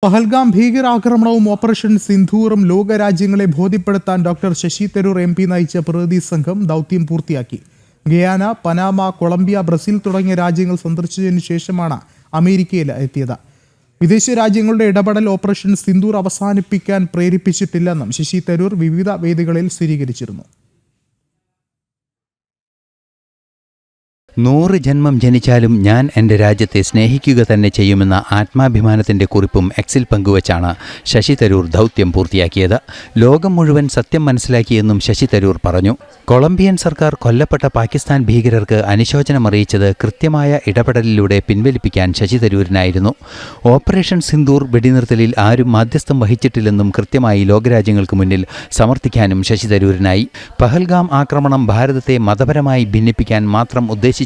Pahalgam ഭീകരാക്രമണവും operation സിന്ധൂറും ലോകരാജ്യങ്ങളെ ബോധ്യപ്പെടുത്താൻ doctor Sasi Tharoor MP നയിച്ച പ്രതിനിധി സംഘം ദൗത്യം പൂർത്തിയാക്കി. ഗയാന, പനാമ, കൊളംബിയ, ബ്രസീൽ തുടങ്ങിയ രാജ്യങ്ങൾ സന്ദർശിച്ചതിനു ശേഷമാണ് അമേരിക്കയിൽ എത്തിയത്. വിദേശ രാജ്യങ്ങളുടെ ഇടപെടൽ ഓപ്പറേഷൻ സിന്ധൂർ അവസാനിപ്പിക്കാൻ പ്രേരിപ്പിച്ചിട്ടില്ലെന്നും ശശി തരൂർ വിവിധ വേദികളിൽ സ്ഥിരീകരിച്ചിരുന്നു. 100 ജന്മം ജനിച്ചാലും ഞാൻ എൻ്റെ രാജ്യത്തെ സ്നേഹിക്കുക തന്നെ ചെയ്യുമെന്ന ആത്മാഭിമാനത്തിൻ്റെ കുറിപ്പും എക്സിൽ പങ്കുവച്ചാണ് ശശി തരൂർ ദൗത്യം പൂർത്തിയാക്കിയത്. ലോകം മുഴുവൻ സത്യം മനസ്സിലാക്കിയെന്നും ശശി തരൂർ പറഞ്ഞു. കൊളംബിയൻ സർക്കാർ കൊല്ലപ്പെട്ട പാകിസ്ഥാൻ ഭീകരർക്ക് അനുശോചനമറിയിച്ചത് കൃത്യമായ ഇടപെടലിലൂടെ പിൻവലിപ്പിക്കാൻ ശശി തരൂരിനായിരുന്നു. ഓപ്പറേഷൻ സിന്ധൂർ വെടിനിർത്തലിൽ ആരും മാധ്യസ്ഥം വഹിച്ചിട്ടില്ലെന്നും കൃത്യമായി ലോകരാജ്യങ്ങൾക്ക് മുന്നിൽ സമർത്ഥിക്കാനും ശശി തരൂരിനായി. പഹൽഗാം ആക്രമണം ഭാരതത്തെ മതപരമായി ഭിന്നിപ്പിക്കാൻ മാത്രം ഉദ്ദേശിച്ചായിരുന്നു.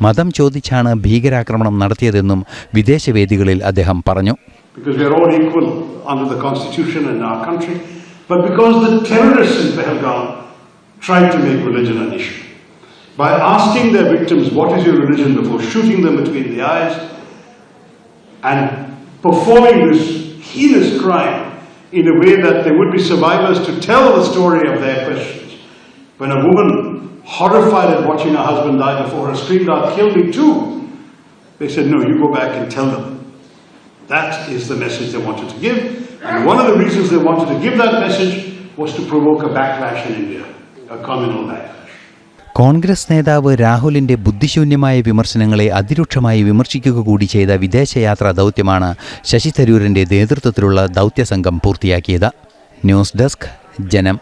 മതം ചോദിച്ചാണ് ഭീകരാക്രമണം നടത്തിയതെന്നും വിദേശവേദികളിൽ അദ്ദേഹം പറഞ്ഞു. Because we are all equal under the constitution in our country, but because the terrorists in Pahalgam tried to make religion an issue by asking their victims, what is your religion, before shooting them between the eyes and performing this heinous crime in a way that there would be survivors to tell the story of their questions. When a woman, horrified at watching her husband die before her, screamed out, "Kill me too," they said, "No, you go back and tell them." That is the message they wanted to give, and one of the reasons they wanted to give that message was to provoke a backlash in India, a communal backlash. Congress നേതാവ് രാഹുലിന്റെ ബുദ്ധിശൂന്യമായ വിമർശനങ്ങളെ അതിരൂക്ഷമായി വിമർശിക്കുക കൂടി ചെയ്ത വിദേശയാത്രാ ദൗത്യമാണ് ശശി തരൂരിന്റെ നേതൃത്വത്തിലുള്ള ദൗത്യസംഘം പൂർത്തിയാക്കിയത്. News desk, ജനം.